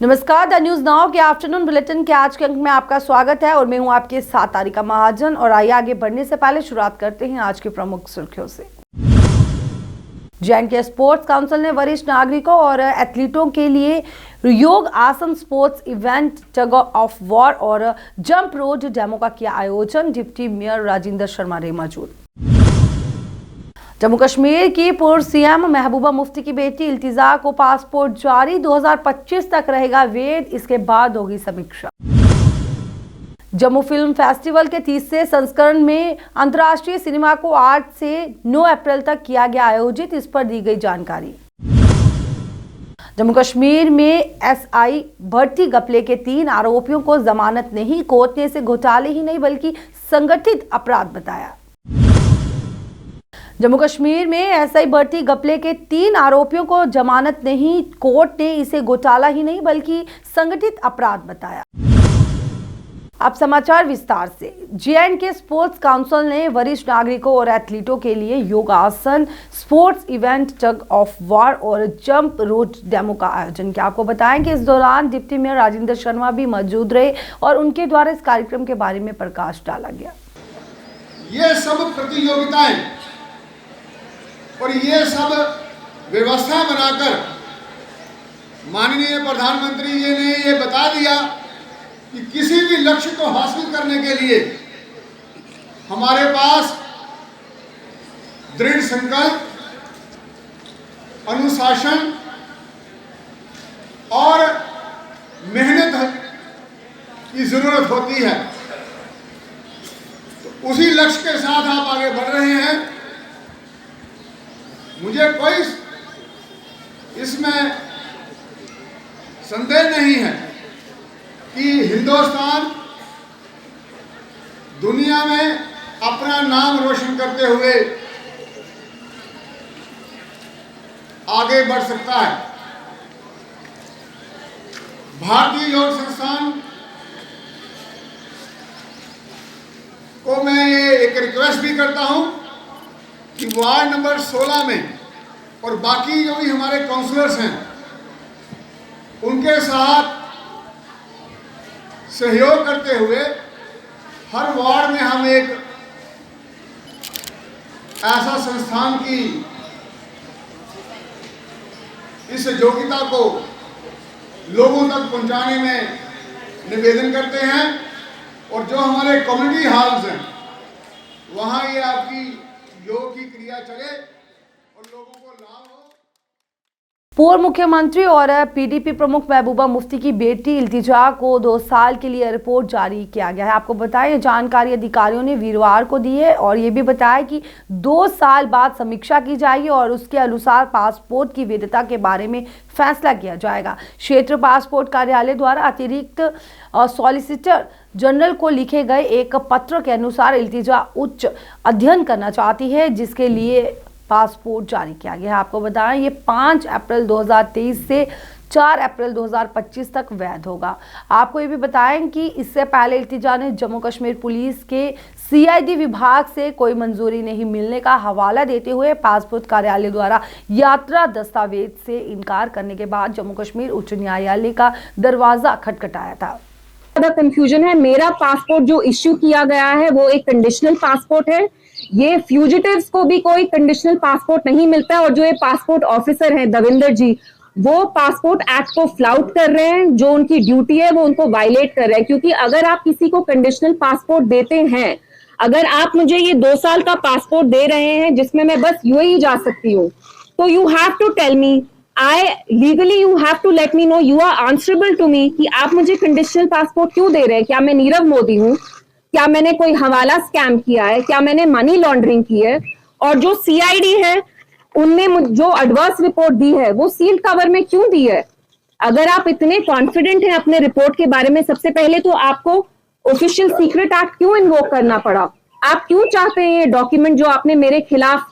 नमस्कार, the news now के afternoon bulletin के आज के अंक में आपका स्वागत है और मैं हूं आपके साथ तारिका महाजन। और आइए आगे बढ़ने से पहले शुरुआत करते हैं आज की प्रमुख सुर्खियों से। जे.एंड.के स्पोर्ट्स काउंसिल ने वरिष्ठ नागरिकों और एथलीटों के लिए योग आसन sports event tug of war और जंप रोड डेमो का किया आयोजन। डिप्टी मेयर राजेंद्र शर्मा रहे मौजूद। जम्मू कश्मीर की पूर्व सीएम महबूबा मुफ्ती की बेटी इल्तिजा को पासपोर्ट जारी, 2025 तक रहेगा वैध, इसके बाद होगी समीक्षा। जम्मू फिल्म फेस्टिवल के 30वें संस्करण में अंतर्राष्ट्रीय सिनेमा को 8 से 9 अप्रैल तक किया गया आयोजित, इस पर दी गई जानकारी। जम्मू कश्मीर में एसआई भर्ती घपले के 3 आरोपियों को जमानत नहीं, कोर्ट ने इसे घोटाले ही नहीं बल्कि संगठित अपराध बताया। जम्मू कश्मीर में एसआई भर्ती घपले के 3 आरोपियों को जमानत नहीं, कोर्ट ने इसे घोटाला ही नहीं बल्कि संगठित अपराध बताया। अब समाचार विस्तार से। जे.एंड.के स्पोर्ट्स काउंसिल ने वरिष्ठ नागरिकों और एथलीटों के लिए योगासन sports event tug of war और जंप रोड डेमो का आयोजन किया। आपको बताएं कि इस दौरान डिप्टी मेयर राजेंद्र शर्मा भी मौजूद रहे और उनके द्वारा इस कार्यक्रम के बारे में प्रकाश डाला गया। ये सब प्रतियोगिताएं और ये सब व्यवस्था बनाकर माननीय प्रधानमंत्री जी ने ये बता दिया कि किसी भी लक्ष्य को हासिल करने के लिए हमारे पास दृढ़ संकल्प, अनुशासन और मेहनत की जरूरत होती है। तो उसी लक्ष्य के साथ आप आगे बढ़ रहे हैं। मुझे कोई इसमें संदेह नहीं है कि हिंदुस्तान दुनिया में अपना नाम रोशन करते हुए आगे बढ़ सकता है। भारतीय योग संस्थान को मैं ये एक रिक्वेस्ट भी करता हूं कि वार्ड नंबर 16 में और बाकी जो भी हमारे काउंसलर्स हैं उनके साथ सहयोग करते हुए हर वार्ड में हम एक ऐसा संस्थान की इस योग्यता को लोगों तक पहुंचाने में निवेदन करते हैं। और जो हमारे कम्युनिटी हॉल्स हैं वहां ये आपकी योग की क्रिया चले और लोगों को लाभ हो। पूर्व मुख्यमंत्री और पीडीपी प्रमुख महबूबा मुफ्ती की बेटी इल्तिजा को 2 साल के लिए रिपोर्ट जारी किया गया है। आपको बताएं, जानकारी अधिकारियों ने वीरवार को दी है और ये भी बताया कि 2 साल बाद समीक्षा की जाएगी और उसके अनुसार पासपोर्ट की वैधता के बारे में फैसला किया जाएगा। क्षेत्र पासपोर्ट कार्यालय द्वारा अतिरिक्त सॉलिसिटर जनरल को लिखे गए एक पत्र के अनुसार इल्तिजा उच्च अध्ययन करना चाहती है, जिसके लिए पासपोर्ट जारी किया गया है। आपको बताएं, ये 5 अप्रैल 2023 से 4 अप्रैल 2025 तक वैध होगा। आपको ये भी बताएं कि इससे पहले इल्तिजा ने जम्मू कश्मीर पुलिस के सीआईडी विभाग से कोई मंजूरी नहीं मिलने का हवाला देते हुए पासपोर्ट कार्यालय द्वारा यात्रा दस्तावेज से इनकार करने के बाद जम्मू कश्मीर उच्च न्यायालय का दरवाजा खटखटाया था। कंफ्यूजन है। मेरा पासपोर्ट जो इश्यू किया गया है वो एक कंडीशनल पासपोर्ट है। ये फ्यूजिटिव्स को भी कोई कंडीशनल पासपोर्ट नहीं मिलता है। और जो ये पासपोर्ट ऑफिसर हैं दविंदर जी, वो पासपोर्ट एक्ट को फ्लाउट कर रहे हैं। जो उनकी ड्यूटी है वो उनको वायलेट कर रहे हैं, क्योंकि अगर आप किसी को कंडीशनल पासपोर्ट देते हैं, अगर आप मुझे ये 2 साल का पासपोर्ट दे रहे हैं जिसमें मैं बस यूएई जा सकती हूँ, तो you have to tell me, legally you have to let me know, you are answerable to me कि आप मुझे कंडीशनल पासपोर्ट क्यों दे रहे हैं। क्या मैं नीरव मोदी हूँ? क्या मैंने कोई हवाला स्कैम किया है? क्या मैंने मनी लॉन्ड्रिंग की है? और जो सीआईडी है उनने जो एडवर्स रिपोर्ट दी है वो सील्ड कवर में क्यों दी है? अगर आप इतने कॉन्फिडेंट हैं अपने रिपोर्ट के बारे में, सबसे पहले तो आपको ऑफिशियल सीक्रेट एक्ट क्यों इन्वोक करना पड़ा? आप क्यों चाहते हैं ये डॉक्यूमेंट जो आपने मेरे खिलाफ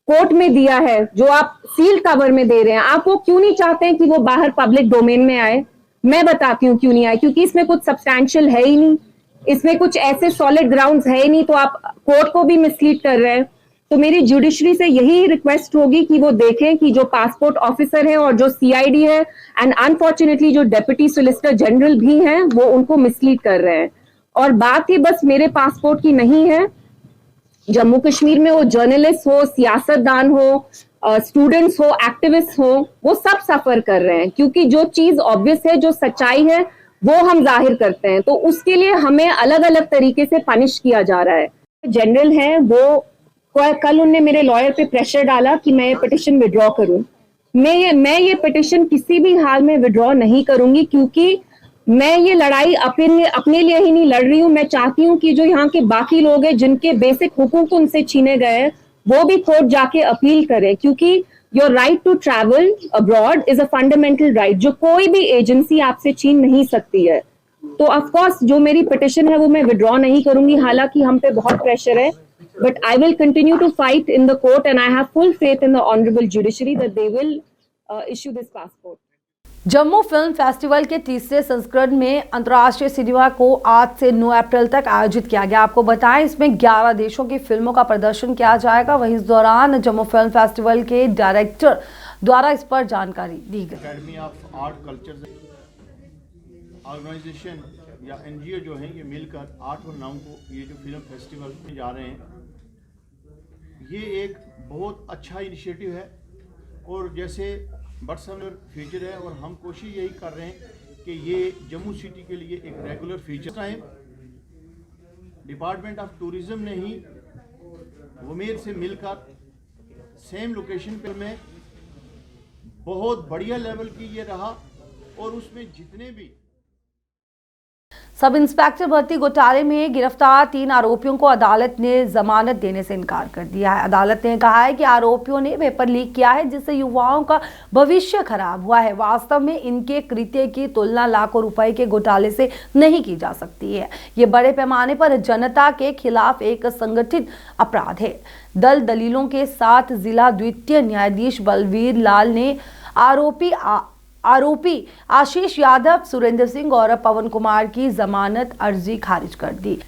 कोर्ट में दिया है, जो आप सील्ड कवर में दे रहे हैं, आप वो क्यों नहीं चाहते हैं कि वो बाहर पब्लिक डोमेन में आए? मैं बताती हूँ क्यों नहीं आए, क्योंकि इसमें कुछ सब्सटैंशियल है ही नहीं, इसमें कुछ ऐसे सॉलिड ग्राउंड्स है ही नहीं, तो आप कोर्ट को भी मिसलीड कर रहे हैं। तो मेरी जुडिशरी से यही रिक्वेस्ट होगी कि वो देखें कि जो पासपोर्ट ऑफिसर है और जो सीआईडी है एंड अनफॉर्चुनेटली जो डेप्यूटी सोलिसिटर जनरल भी हैं वो उनको मिसलीड कर रहे हैं। और बात ही बस मेरे पासपोर्ट की नहीं है, जम्मू कश्मीर में वो जर्नलिस्ट हो, सियासतदान हो, स्टूडेंट्स हो, एक्टिविस्ट हो, वो सब सफर कर रहे हैं, क्योंकि जो चीज ऑब्वियस है, जो सच्चाई है वो हम जाहिर करते हैं, तो उसके लिए हमें अलग अलग तरीके से पनिश किया जा रहा है। जनरल है वो, कल उनने मेरे लॉयर पे प्रेशर डाला कि मैं ये पिटिशन विड्रॉ करूं। मैं ये पिटिशन किसी भी हाल में विड्रॉ नहीं करूंगी, क्योंकि मैं ये लड़ाई अपने लिए ही नहीं लड़ रही हूँ। मैं चाहती हूँ कि जो यहाँ के बाकी लोग हैं जिनके बेसिक हुकूक उनसे छीने गए हैं, वो भी कोर्ट जाके अपील करें, क्योंकि your right to travel abroad is a fundamental right, जो कोई भी एजेंसी आपसे छीन नहीं सकती है। तो ऑफ कोर्स जो मेरी पिटिशन है वो मैं विड्रॉ नहीं करूंगी, हालांकि हम पे बहुत प्रेशर है, but I will continue to fight in the court and I have full faith in the honourable judiciary that they will issue this passport. Jammu film festival के तीसरे संस्करण में अंतर्राष्ट्रीय सिनेमा को आज से 9 अप्रैल तक आयोजित किया गया। आपको बताएं, इसमें 11 देशों की फिल्मों का प्रदर्शन किया जाएगा। वहीं इस दौरान जम्मू फिल्म फेस्टिवल के डायरेक्टर द्वारा इस पर जानकारी दी गई। Academy of art culture organisation या एनजीओ जो है, ये मिलकर 8 और 9 को ये जो फिल्म फेस्टिवल में जा रहे हैं, ये एक बहुत अच्छा इनिशिएटिव है और जैसे बटसमर फीचर है, और हम कोशिश यही कर रहे हैं कि ये जम्मू सिटी के लिए एक रेगुलर फीचर है। डिपार्टमेंट ऑफ टूरिज्म ने ही वमेर से मिलकर सेम लोकेशन पर में बहुत बढ़िया लेवल की ये रहा, और उसमें जितने भी सब इंस्पेक्टर भर्ती घोटाले में गिरफ्तार 3 आरोपियों को अदालत ने जमानत देने से इनकार कर दिया है। अदालत ने कहा है कि आरोपियों ने पेपर लीक किया है, जिससे युवाओं का भविष्य खराब हुआ है। वास्तव में इनके कृत्य की तुलना लाखों रुपए के घोटाले से नहीं की जा सकती है। ये बड़े पैमाने पर जनता के खिलाफ एक संगठित अपराध है। दलीलों के साथ जिला द्वितीय न्यायाधीश बलवीर लाल ने आरोपी आशीष यादव, सुरेंद्र सिंह और पवन कुमार की जमानत अर्जी खारिज कर दी।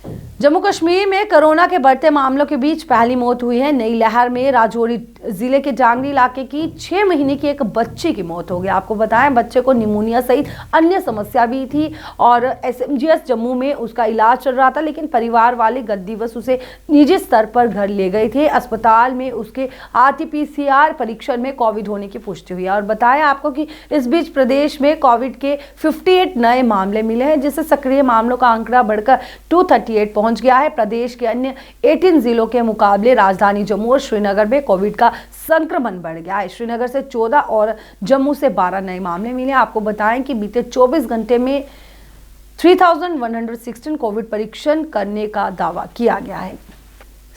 जम्मू कश्मीर में कोरोना के बढ़ते मामलों के बीच पहली मौत हुई है। नई लहर में राजौरी जिले के जांगरी इलाके की 6 महीने की एक बच्ची की मौत हो गई। आपको बताएं, बच्चे को निमोनिया सहित अन्य समस्या भी थी और एसएमजीएस जम्मू में उसका इलाज चल रहा था, लेकिन परिवार वाले गद्दीवश उसे निजी स्तर पर घर ले गए थे। अस्पताल में उसके RT-PCR परीक्षण में कोविड होने की पुष्टि हुई। और बताया आपको कि इस बीच प्रदेश में कोविड के 58 नए मामले मिले हैं, जिससे सक्रिय मामलों का आंकड़ा बढ़कर 238 पहुंच गया है। प्रदेश के अन्य 18 जिलों के मुकाबले राजधानी जम्मू और श्रीनगर में कोविड का संक्रमण बढ़ गया है। श्रीनगर से 14 और जम्मू से 12 नए मामले मिले। आपको बताएं कि बीते 24 घंटे में 3116 कोविड परीक्षण करने का दावा किया गया है।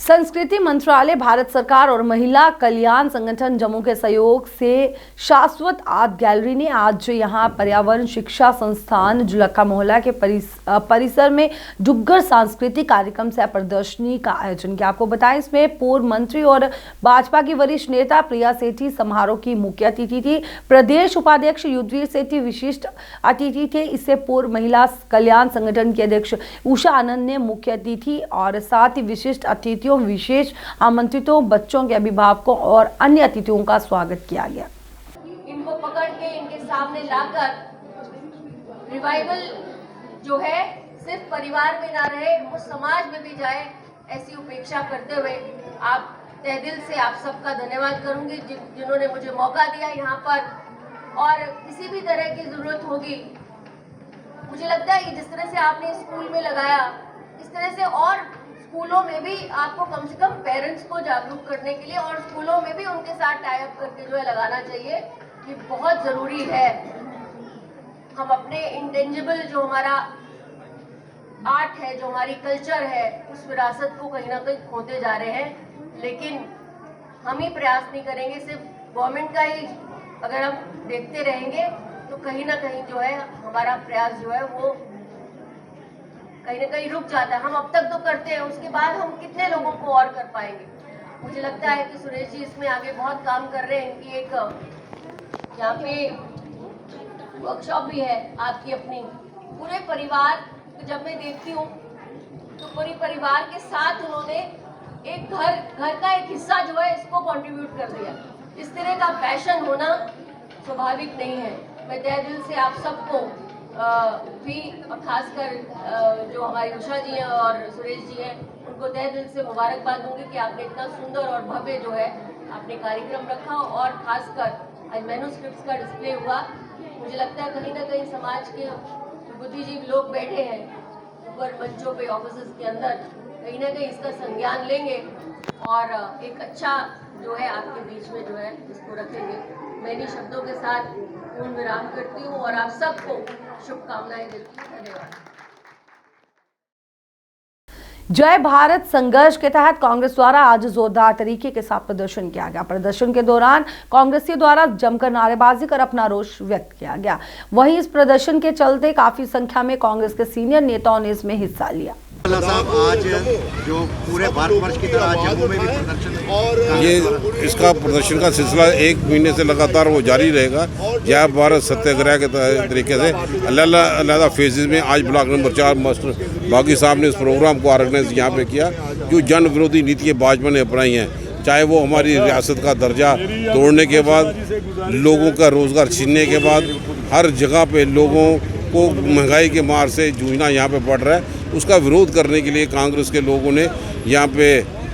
संस्कृति मंत्रालय, भारत सरकार और महिला कल्याण संगठन जम्मू के सहयोग से शाश्वत आर्ट गैलरी ने आज यहां पर्यावरण शिक्षा संस्थान जुलक्का मोहल्ला के परिसर में डुग्गर सांस्कृतिक कार्यक्रम सह प्रदर्शनी का आयोजन किया। आपको बताएं, इसमें पूर्व मंत्री और भाजपा की वरिष्ठ नेता प्रिया सेठी समारोह की मुख्य अतिथि थी। प्रदेश उपाध्यक्ष युद्धवीर सेठी विशिष्ट अतिथि थे। इससे पूर्व महिला कल्याण संगठन के अध्यक्ष उषा आनंद ने मुख्य अतिथि और साथ ही विशिष्ट अतिथियों, विशेष आमंत्रितों, बच्चों के अभिभावकों और अन्य अतिथियों का स्वागत किया गया। इनको पकड़ के इनके सामने लाकर रिवाइवल जो है सिर्फ परिवार में ना रहे, वो समाज में भी जाए, ऐसी उपेक्षा करते हुए आप तहे दिल से आप सबका धन्यवाद करूंगी जिन्होंने मुझे मौका दिया यहाँ पर। और किसी भी तरह की जरूरत होगी, मुझे लगता है कि जिस तरह से आपने स्कूल में लगाया, इस तरह से और स्कूलों में भी आपको कम से कम पेरेंट्स को जागरूक करने के लिए और स्कूलों में भी उनके साथ टाई अप करके जो है लगाना चाहिए। ये बहुत ज़रूरी है। हम अपने इंटेंजिबल जो हमारा आर्ट है, जो हमारी कल्चर है, उस विरासत को कहीं ना कहीं खोते जा रहे हैं। लेकिन हम ही प्रयास नहीं करेंगे, सिर्फ गवर्नमेंट का ही अगर हम देखते रहेंगे तो कहीं ना कहीं जो है हमारा प्रयास जो है वो कहीं ना कहीं रुक जाता है। हम अब तक तो करते हैं, उसके बाद हम कितने लोगों को और कर पाएंगे। मुझे लगता है कि सुरेश जी इसमें आगे बहुत काम कर रहे हैं। इनकी एक यहाँ पे वर्कशॉप भी है आपकी अपनी। पूरे परिवार को जब मैं देखती हूँ तो पूरे परिवार के साथ उन्होंने एक घर का एक हिस्सा जो है इसको कंट्रीब्यूट कर दिया। इस तरह का पैशन होना स्वाभाविक नहीं है। मैं तहे दिल से आप सबको भी खासकर जो हमारी उषा जी हैं और सुरेश जी हैं उनको तहे दिल से मुबारकबाद दूंगी कि आपने इतना सुंदर और भव्य जो है आपने कार्यक्रम रखा और खासकर आज मैन्युस्क्रिप्ट्स का डिस्प्ले हुआ। मुझे लगता है कहीं ना कहीं समाज के बुद्धिजीवी लोग बैठे हैं ऊपर मंचों पे ऑफिस के अंदर, कहीं ना कहीं इसका संज्ञान लेंगे और एक अच्छा जो है आपके बीच में जो है इसको रखेंगे। मैं इन्हीं शब्दों के साथ पूर्ण विराम करती हूँ और आप सबको शुभकामनाएं देती हूँ। धन्यवाद। जय भारत संघर्ष के तहत कांग्रेस द्वारा आज जोरदार तरीके के साथ प्रदर्शन किया गया। प्रदर्शन के दौरान कांग्रेसियों द्वारा जमकर नारेबाजी कर अपना रोष व्यक्त किया गया। वहीं इस प्रदर्शन के चलते काफी संख्या में कांग्रेस के सीनियर नेताओं ने इसमें हिस्सा लिया। साहब आज जो पूरे भारतवर्ष की तरह जम्मू में भी प्रदर्शन ये इसका प्रदर्शन का सिलसिला 1 महीने से लगातार वो जारी रहेगा। जय भारत सत्याग्रह के तरीके से अलग फेजेज में आज ब्लॉक नंबर 4 मास्टर बागी साहब ने इस प्रोग्राम को ऑर्गेनाइज यहाँ पे किया। जो जन विरोधी नीतियाँ भाजपा ने अपनाई हैं, चाहे वो हमारी रियासत का दर्जा तोड़ने के बाद, लोगों का रोज़गार छीनने के बाद, हर जगह पे लोगों को महंगाई के मार से जूझना यहाँ पे पड़ रहा है। उसका विरोध करने के लिए कांग्रेस के लोगों ने यहाँ पे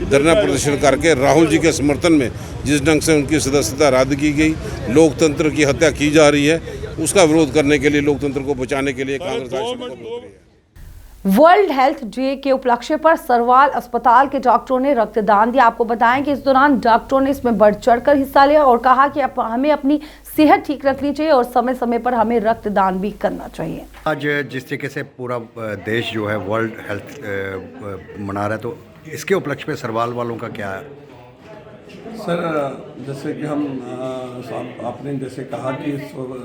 धरना प्रदर्शन करके राहुल जी के समर्थन में जिस ढंग से उनकी सदस्यता रद्द की गई, लोकतंत्र की हत्या की जा रही है, उसका विरोध करने के लिए, लोकतंत्र को बचाने के लिए कांग्रेस आज शपथ ले रही है। वर्ल्ड हेल्थ डे के उपलक्ष्य पर सरवाल अस्पताल के डॉक्टरों ने रक्तदान दिया। आपको बताएं कि इस दौरान डॉक्टरों ने इसमें बढ़ चढ़कर हिस्सा लिया और कहा कि हमें अपनी सेहत ठीक रखनी चाहिए और समय समय पर हमें रक्तदान भी करना चाहिए। आज जिस तरीके से पूरा देश जो है वर्ल्ड हेल्थ मना रहा है, तो इसके उपलक्ष्य पे सरवाल वालों का क्या है? सर, जैसे कि हम आपने जैसे कहा कि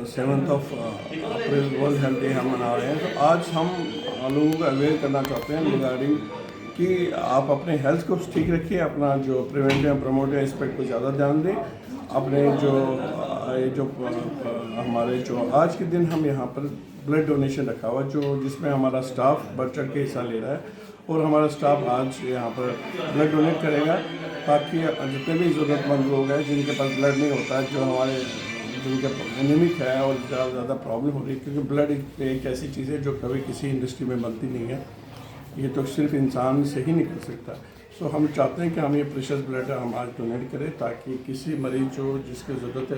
7 अप्रैल वर्ल्ड हेल्थ डे हम मना रहे हैं, तो आज हम लोगों को अवेयर करना चाहते हैं रिगार्डिंग कि आप अपने हेल्थ को ठीक रखिए, अपना जो प्रिवेंटिव प्रमोटिव एस्पेक्ट को ज़्यादा ध्यान दें। अपने जो हमारे जो आज के दिन हम यहाँ पर ब्लड डोनेशन रखा हुआ जिसमें हमारा स्टाफ बढ़ चढ़ के हिस्सा ले रहा है और हमारा स्टाफ आज यहाँ पर ब्लड डोनेट करेगा ताकि जितने भी ज़रूरतमंद लोग हैं जिनके पास ब्लड नहीं होता है, जो हमारे जिनके एनीमिक है और ज़्यादा प्रॉब्लम हो रही है, क्योंकि ब्लड एक ऐसी चीज़ है जो कभी किसी इंडस्ट्री में बनती नहीं है, ये तो सिर्फ इंसान से ही निकल सकता है। सो हम चाहते हैं कि हम ये प्रेशियस ब्लड हम आज डोनेट करें ताकि किसी मरीज जो जिसकी ज़रूरत है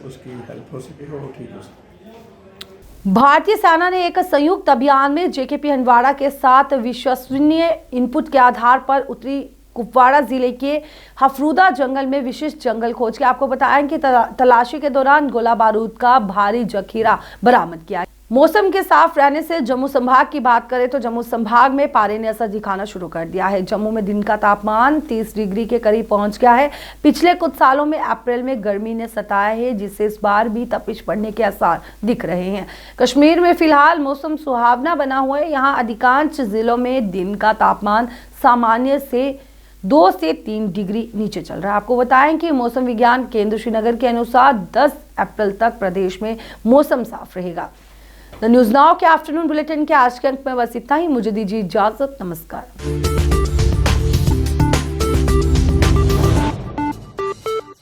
उसकी हेल्प हो सके और वो ठीक हो सके। भारतीय सेना ने एक संयुक्त अभियान में जेकेपी हंडवाड़ा के साथ विश्वसनीय इनपुट के आधार पर उत्तरी कुपवाड़ा जिले के हफरूदा जंगल में विशेष जंगल खोज के आपको बताया कि तलाशी के दौरान गोला बारूद का भारी जखीरा बरामद किया। मौसम के साफ रहने से जम्मू संभाग की बात करें तो जम्मू संभाग में पारे ने असर दिखाना शुरू कर दिया है। जम्मू में दिन का तापमान 30 डिग्री के करीब पहुंच गया है। पिछले कुछ सालों में अप्रैल में गर्मी ने सताया है, जिससे इस बार भी तपिश बढ़ने के आसार दिख रहे हैं। कश्मीर में फिलहाल मौसम सुहावना बना हुआ है। यहाँ अधिकांश जिलों में दिन का तापमान सामान्य से 2 से 3 डिग्री नीचे चल रहा है। आपको बताएं कि मौसम विज्ञान केंद्र श्रीनगर के अनुसार 10 अप्रैल तक प्रदेश में मौसम साफ रहेगा। द न्यूज़ नाउ के आफ्टरनून बुलेटिन के आज के अंक में बस इतना ही। मुझे दीजिए इजाजत। नमस्कार।